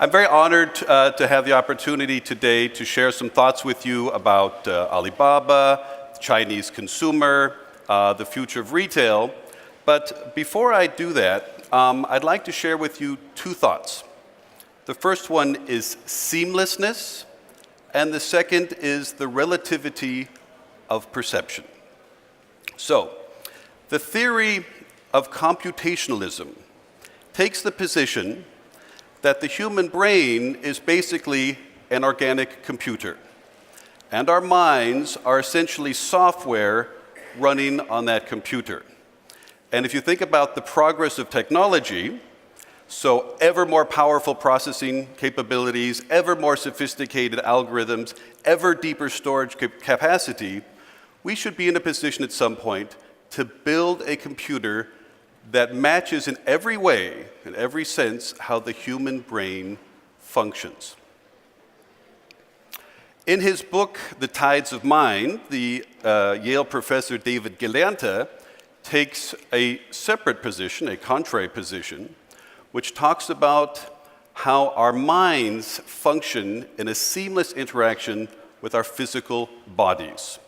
I'm very honored to have the opportunity today to share some thoughts with you about Alibaba, the Chinese consumer, the future of retail. But before I do that, I'd like to share with you two thoughts. The first one is seamlessness, and the second is the relativity of perception. So, the theory of computationalism takes the position that the human brain is basically an organic computer, and our minds are essentially software running on that computer. And if you think about the progress of technology, so ever more powerful processing capabilities, ever more sophisticated algorithms, ever deeper storage capacity, we should be in a position at some point to build a computer that matches in every way, in every sense, how the human brain functions. In his book, The Tides of Mind, the Yale professor David Gelernter takes a separate position, a contrary position, which talks about how our minds function in a seamless interaction with our physical bodies.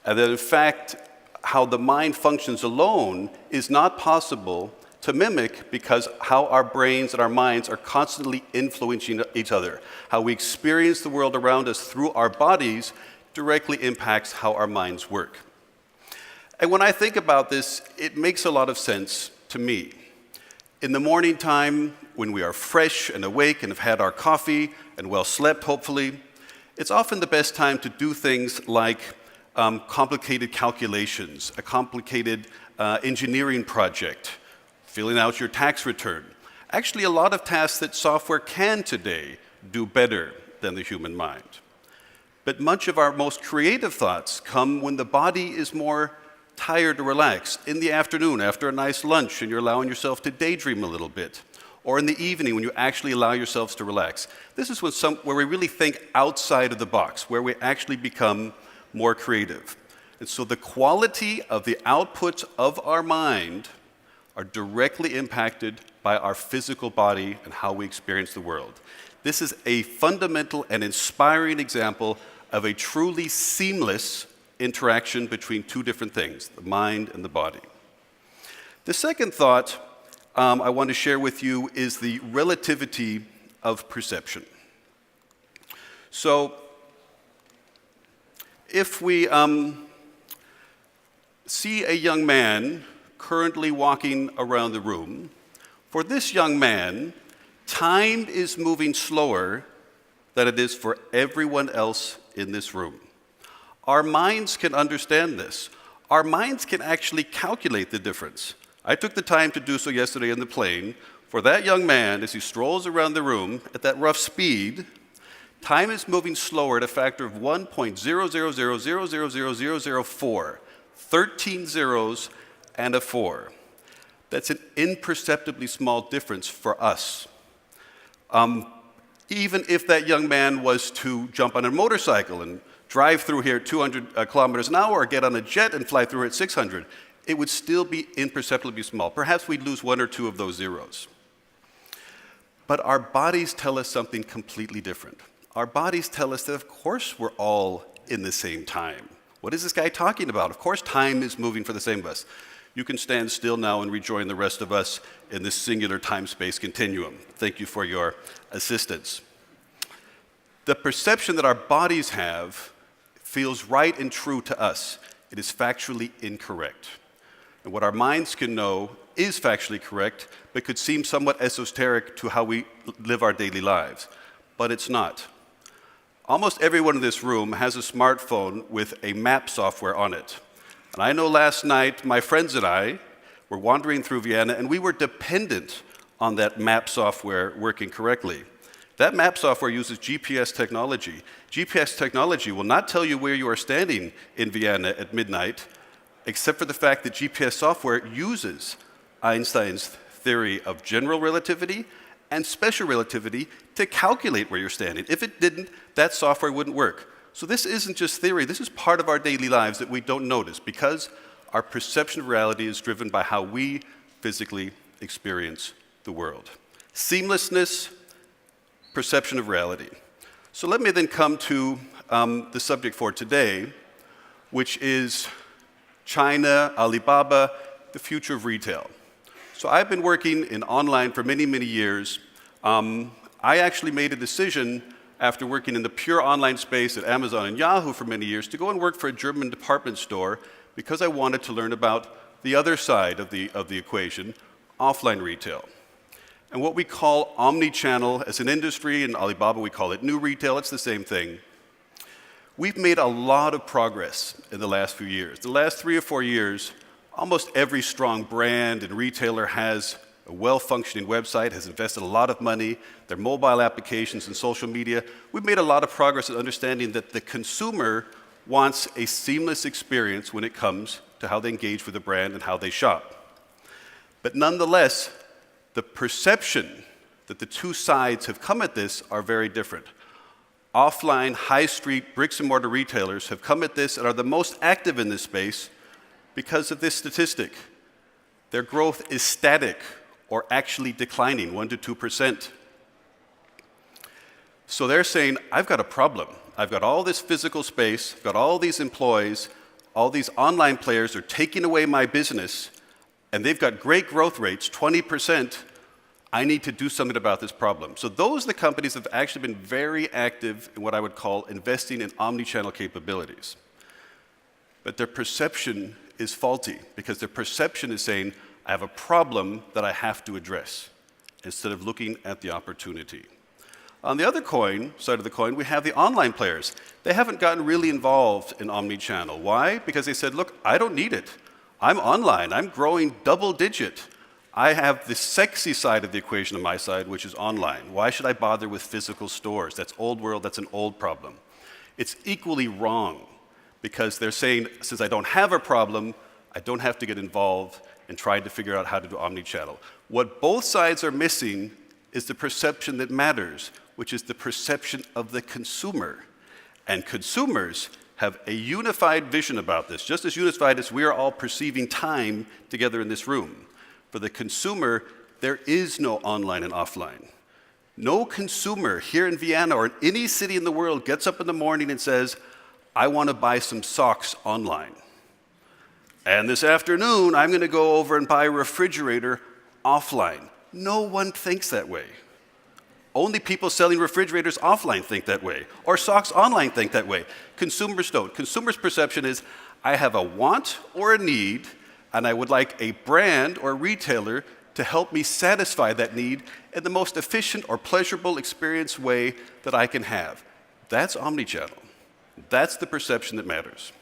And that in fact, how the mind functions alone is not possible to mimic because how our brains and our minds are constantly influencing each other. How we experience the world around us through our bodies directly impacts how our minds work. And when I think about this, it makes a lot of sense to me. In the morning time, when we are fresh and awake and have had our coffee and well slept, hopefully, it's often the best time to do things like complicated calculations, a complicated engineering project, filling out your tax return. Actually, a lot of tasks that software can today do better than the human mind. But much of our most creative thoughts come when the body is more tired or relaxed, in the afternoon after a nice lunch and you're allowing yourself to daydream a little bit, or in the evening when you actually allow yourselves to relax. This is where we really think outside of the box, where we actually become more creative. And so the quality of the outputs of our mind are directly impacted by our physical body and how we experience the world. This is a fundamental and inspiring example of a truly seamless interaction between two different things, the mind and the body. The second thought I want to share with you is the relativity of perception. So, if we see a young man currently walking around the room, for this young man, time is moving slower than it is for everyone else in this room. Our minds can understand this. Our minds can actually calculate the difference. I took the time to do so yesterday in the plane. For that young man, as he strolls around the room at that rough speed, time is moving slower at a factor of 1.000000004, 13 zeros and a 4. That's an imperceptibly small difference for us. Even if that young man was to jump on a motorcycle and drive through here at 200 kilometers an hour or get on a jet and fly through here at 600, it would still be imperceptibly small. Perhaps we'd lose one or two of those zeros. But our bodies tell us something completely different. Our bodies tell us that, of course, we're all in the same time. What is this guy talking about? Of course, time is moving for the same of us. You can stand still now and rejoin the rest of us in this singular time-space continuum. Thank you for your assistance. The perception that our bodies have feels right and true to us. It is factually incorrect. And what our minds can know is factually correct, but could seem somewhat esoteric to how we live our daily lives. But it's not. Almost everyone in this room has a smartphone with a map software on it. And I know last night my friends and I were wandering through Vienna and we were dependent on that map software working correctly. That map software uses GPS technology. GPS technology will not tell you where you are standing in Vienna at midnight, except for the fact that GPS software uses Einstein's theory of general relativity and special relativity to calculate where you're standing. If it didn't, that software wouldn't work. So this isn't just theory, this is part of our daily lives that we don't notice because our perception of reality is driven by how we physically experience the world. Seamlessness, perception of reality. So let me then come to the subject for today, which is China, Alibaba, the future of retail. So I've been working in online for many, many years. I actually made a decision after working in the pure online space at Amazon and Yahoo for many years to go and work for a German department store because I wanted to learn about the other side of the equation, offline retail. And what we call omni-channel as an industry, in Alibaba we call it new retail, it's the same thing. We've made a lot of progress in the last few years. The last 3 or 4 years, almost every strong brand and retailer has a well-functioning website, has invested a lot of money, their mobile applications and social media. We've made a lot of progress in understanding that the consumer wants a seamless experience when it comes to how they engage with the brand and how they shop. But nonetheless, the perception that the two sides have come at this are very different. Offline, high street, bricks and mortar retailers have come at this and are the most active in this space because of this statistic. Their growth is static or actually declining, 1% to 2%. So they're saying, I've got a problem. I've got all this physical space, I've got all these employees, all these online players are taking away my business, and they've got great growth rates, 20%. I need to do something about this problem. So those are the companies that have actually been very active in what I would call investing in omni-channel capabilities. But their perception is faulty because their perception is saying, I have a problem that I have to address, instead of looking at the opportunity. On the other side of the coin, we have the online players. They haven't gotten really involved in omni-channel. Why? Because they said, look, I don't need it. I'm online. I'm growing double digit. I have the sexy side of the equation on my side, which is online. Why should I bother with physical stores? That's old world. That's an old problem. It's equally wrong because they're saying, since I don't have a problem, I don't have to get involved and trying to figure out how to do omni-channel. What both sides are missing is the perception that matters, which is the perception of the consumer. And consumers have a unified vision about this, just as unified as we are all perceiving time together in this room. For the consumer, there is no online and offline. No consumer here in Vienna or in any city in the world gets up in the morning and says, I want to buy some socks online. And this afternoon, I'm going to go over and buy a refrigerator offline. No one thinks that way. Only people selling refrigerators offline think that way, or socks online think that way. Consumers don't. Consumers' perception is, I have a want or a need, and I would like a brand or retailer to help me satisfy that need in the most efficient or pleasurable experience way that I can have. That's omnichannel. That's the perception that matters.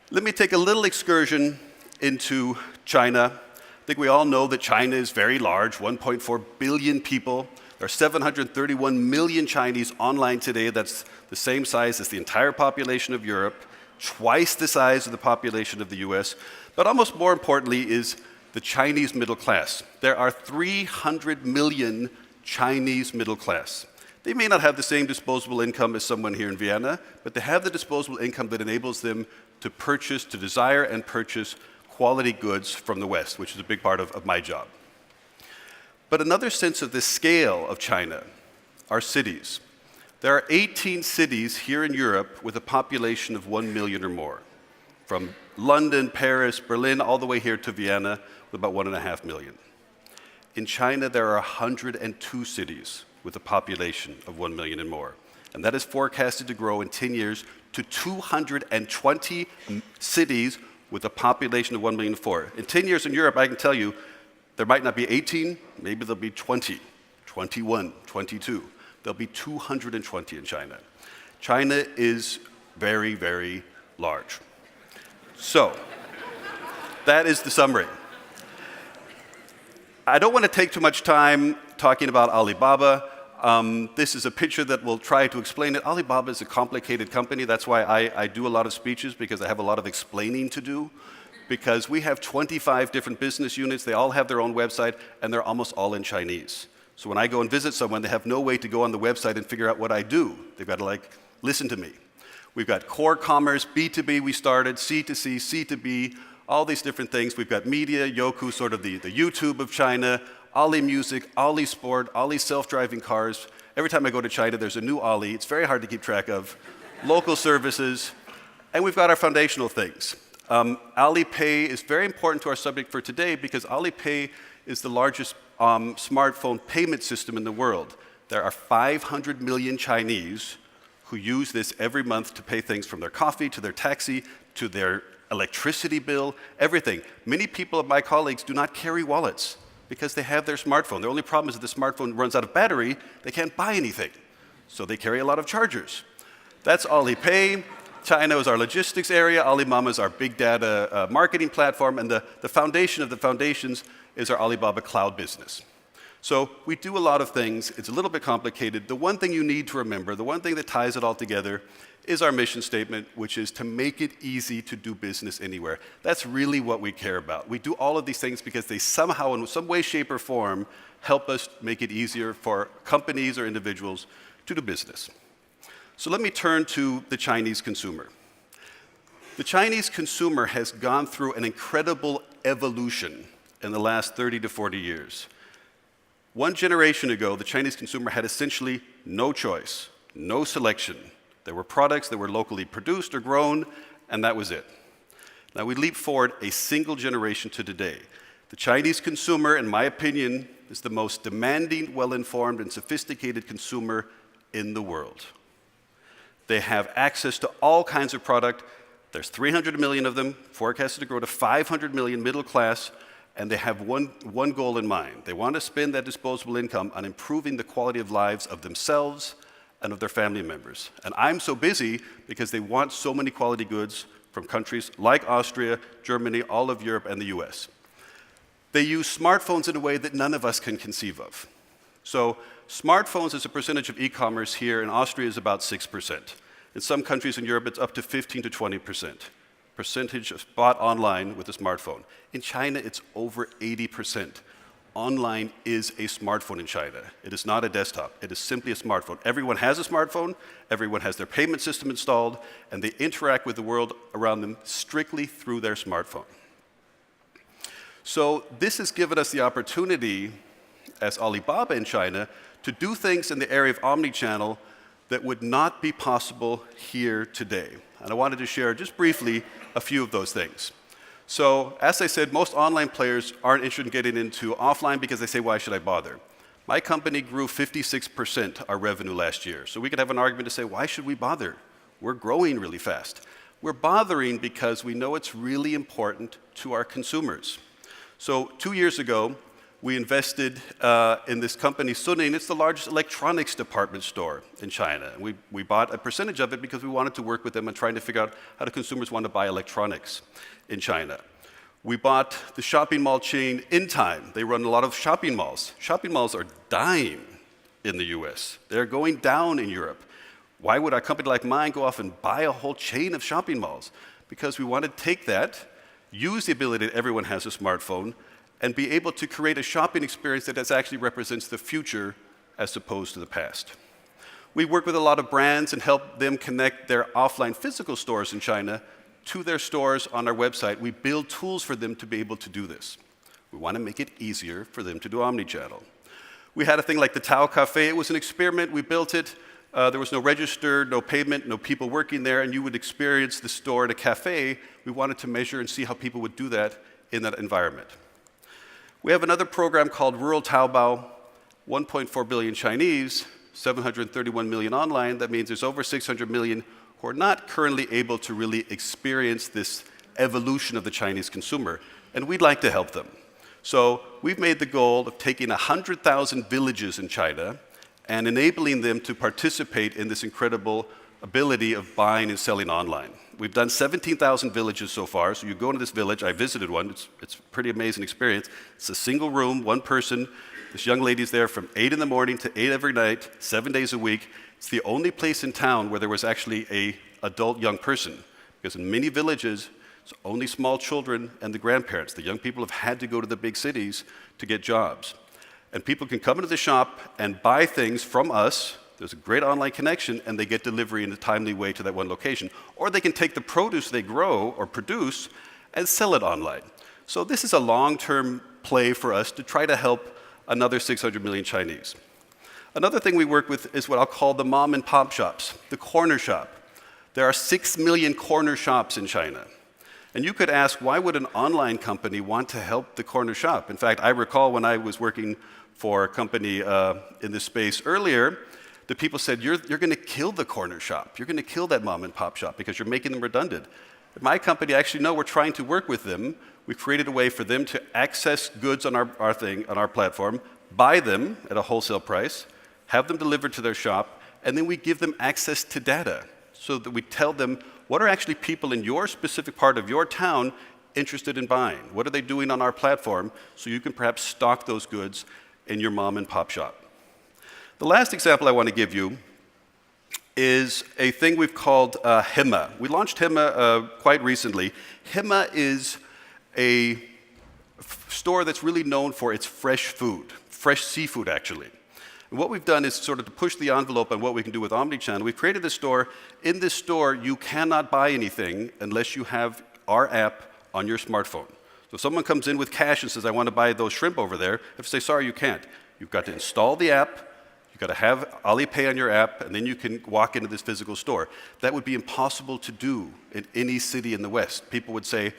Let me take a little excursion into China. I think we all know that China is very large, 1.4 billion people. There are 731 million Chinese online today. That's the same size as the entire population of Europe, twice the size of the population of the US. But almost more importantly is the Chinese middle class. There are 300 million Chinese middle class. They may not have the same disposable income as someone here in Vienna, but they have the disposable income that enables them to purchase, to desire and purchase quality goods from the West, which is a big part of my job. But another sense of the scale of China are cities. There are 18 cities here in Europe with a population of 1 million or more, from London, Paris, Berlin, all the way here to Vienna with about 1.5 million. In China, there are 102 cities with a population of 1 million and more. And that is forecasted to grow in 10 years to 220 cities with a population of 1 million and 4. In 10 years in Europe, I can tell you, there might not be 18, maybe there'll be 20, 21, 22. There'll be 220 in China. China is very, very large. So, that is the summary. I don't want to take too much time talking about Alibaba. This is a picture that will try to explain it. Alibaba is a complicated company. That's why I do a lot of speeches, because I have a lot of explaining to do. Because we have 25 different business units. They all have their own website, and they're almost all in Chinese. So when I go and visit someone, they have no way to go on the website and figure out what I do. They've got to listen to me. We've got core commerce, B2B we started, C2C, C2B, all these different things. We've got media, Youku, sort of the YouTube of China, Ali Music, Ali Sport, Ali self-driving cars. Every time I go to China, there's a new Ali. It's very hard to keep track of. Local services. And we've got our foundational things. Alipay is very important to our subject for today because Alipay is the largest smartphone payment system in the world. There are 500 million Chinese who use this every month to pay things from their coffee to their taxi to their electricity bill, everything. Many people of my colleagues do not carry wallets because they have their smartphone. The only problem is that the smartphone runs out of battery, they can't buy anything. So they carry a lot of chargers. That's Alipay. China is our logistics area. Alimama is our big data marketing platform. And the foundation of the foundations is our Alibaba cloud business. So we do a lot of things. It's a little bit complicated. The one thing you need to remember, the one thing that ties it all together, is our mission statement, which is to make it easy to do business anywhere. That's really what we care about. We do all of these things because they somehow, in some way, shape, or form, help us make it easier for companies or individuals to do business. So let me turn to the Chinese consumer. The Chinese consumer has gone through an incredible evolution in the last 30 to 40 years. One generation ago, the Chinese consumer had essentially no choice, no selection. There were products that were locally produced or grown, and that was it. Now we leap forward a single generation to today. The Chinese consumer, in my opinion, is the most demanding, well-informed, and sophisticated consumer in the world. They have access to all kinds of product. There's 300 million of them, forecasted to grow to 500 million middle class, and they have one goal in mind. They want to spend that disposable income on improving the quality of lives of themselves and of their family members. And I'm so busy because they want so many quality goods from countries like Austria, Germany, all of Europe, and the US. They use smartphones in a way that none of us can conceive of. So smartphones as a percentage of e-commerce here in Austria is about 6%. In some countries in Europe, it's up to 15 to 20%. Percentage of bought online with a smartphone. In China, it's over 80%. Online is a smartphone in China. It is not a desktop. It is simply a smartphone. Everyone has a smartphone, everyone has their payment system installed, and they interact with the world around them strictly through their smartphone. So this has given us the opportunity, as Alibaba in China, to do things in the area of omnichannel that would not be possible here today. And I wanted to share just briefly a few of those things. So, as I said, most online players aren't interested in getting into offline because they say, why should I bother? My company grew 56% our revenue last year. So we could have an argument to say, why should we bother? We're growing really fast. We're bothering because we know it's really important to our consumers. So 2 years ago, we invested in this company, Suning. It's the largest electronics department store in China. We bought a percentage of it because we wanted to work with them and trying to figure out how do consumers want to buy electronics in China. We bought the shopping mall chain In Time. They run a lot of shopping malls. Shopping malls are dying in the US. They're going down in Europe. Why would a company like mine go off and buy a whole chain of shopping malls? Because we want to take that, use the ability that everyone has a smartphone, and be able to create a shopping experience that actually represents the future as opposed to the past. We work with a lot of brands and help them connect their offline physical stores in China to their stores on our website. We build tools for them to be able to do this. We want to make it easier for them to do omnichannel. We had a thing like the Tao Cafe. It was an experiment. We built it. There was no register, no payment, no people working there, and you would experience the store at a cafe. We wanted to measure and see how people would do that in that environment. We have another program called Rural Taobao, 1.4 billion Chinese, 731 million online. That means there's over 600 million who are not currently able to really experience this evolution of the Chinese consumer, and we'd like to help them. So we've made the goal of taking 100,000 villages in China and enabling them to participate in this incredible ability of buying and selling online. We've done 17,000 villages so far, so you go into this village, I visited one, it's a pretty amazing experience. It's a single room, one person. This young lady's there from 8 in the morning to 8 every night, 7 days a week. It's the only place in town where there was actually an adult young person, because in many villages, it's only small children and the grandparents. The young people have had to go to the big cities to get jobs. And people can come into the shop and buy things from us. There's a great online connection, and they get delivery in a timely way to that one location. Or they can take the produce they grow or produce and sell it online. So this is a long-term play for us to try to help another 600 million Chinese. Another thing we work with is what I'll call the mom and pop shops, the corner shop. There are 6 million corner shops in China. And you could ask, why would an online company want to help the corner shop? In fact, I recall when I was working for a company in this space earlier, the people said, you're going to kill the corner shop. You're going to kill that mom and pop shop because you're making them redundant. At my company, actually, no, we're trying to work with them. We created a way for them to access goods on our platform, buy them at a wholesale price, have them delivered to their shop, and then we give them access to data so that we tell them what are actually people in your specific part of your town interested in buying. What are they doing on our platform so you can perhaps stock those goods in your mom and pop shop. The last example I want to give you is a thing we've called Hema. We launched Hema quite recently. Hema is a store that's really known for its fresh food, fresh seafood actually. And what we've done is sort of to push the envelope on what we can do with omnichannel. We've created this store. In this store, you cannot buy anything unless you have our app on your smartphone. So if someone comes in with cash and says, I want to buy those shrimp over there, I have to say, sorry, you can't. You've got to install the app. You've got to have Alipay on your app, and then you can walk into this physical store. That would be impossible to do in any city in the West. People would say,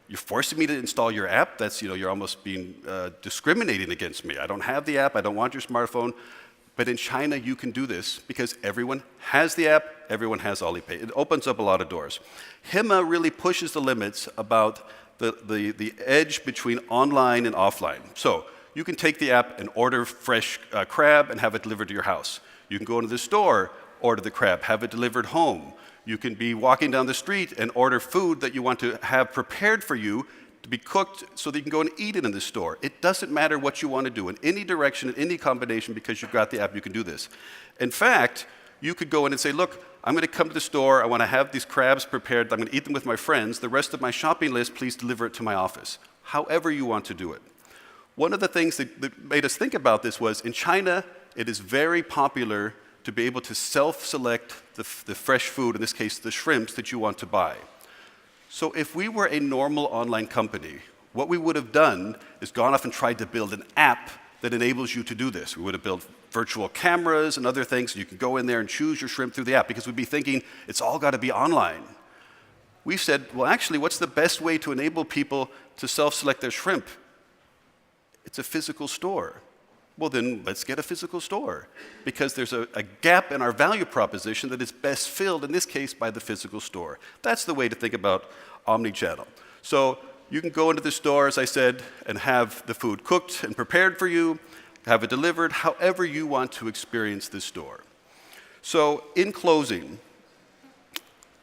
you're forcing me to install your app? That's, you're almost being discriminating against me. I don't have the app. I don't want your smartphone. But in China, you can do this because everyone has the app, everyone has Alipay. It opens up a lot of doors. Hema really pushes the limits about the edge between online and offline. So you can take the app and order fresh crab and have it delivered to your house. You can go into the store, order the crab, have it delivered home. You can be walking down the street and order food that you want to have prepared for you to be cooked so that you can go and eat it in the store. It doesn't matter what you want to do. In any direction, in any combination, because you've got the app, you can do this. In fact, you could go in and say, look, I'm going to come to the store. I want to have these crabs prepared. I'm going to eat them with my friends. The rest of my shopping list, please deliver it to my office. However you want to do it. One of the things that made us think about this was, in China, it is very popular to be able to self-select the fresh food, in this case, the shrimps that you want to buy. So if we were a normal online company, what we would have done is gone off and tried to build an app that enables you to do this. We would have built virtual cameras and other things so you can go in there and choose your shrimp through the app, because we'd be thinking it's all got to be online. We said, well, actually, what's the best way to enable people to self-select their shrimp? It's a physical store. Well, then let's get a physical store, because there's a gap in our value proposition that is best filled, in this case, by the physical store. That's the way to think about omnichannel. So you can go into the store, as I said, and have the food cooked and prepared for you, have it delivered, however you want to experience this store. So in closing,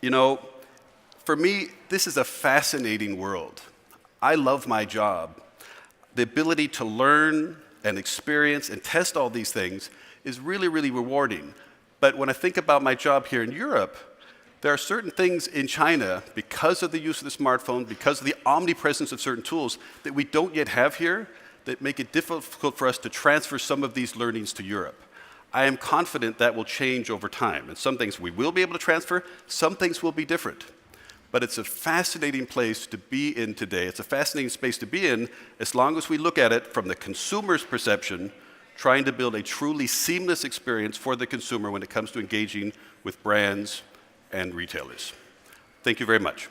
for me, this is a fascinating world. I love my job. The ability to learn and experience and test all these things is really, really rewarding. But when I think about my job here in Europe, there are certain things in China, because of the use of the smartphone, because of the omnipresence of certain tools that we don't yet have here, that make it difficult for us to transfer some of these learnings to Europe. I am confident that will change over time. And some things we will be able to transfer, some things will be different. But it's a fascinating place to be in today. It's a fascinating space to be in as long as we look at it from the consumer's perception, trying to build a truly seamless experience for the consumer when it comes to engaging with brands and retailers. Thank you very much.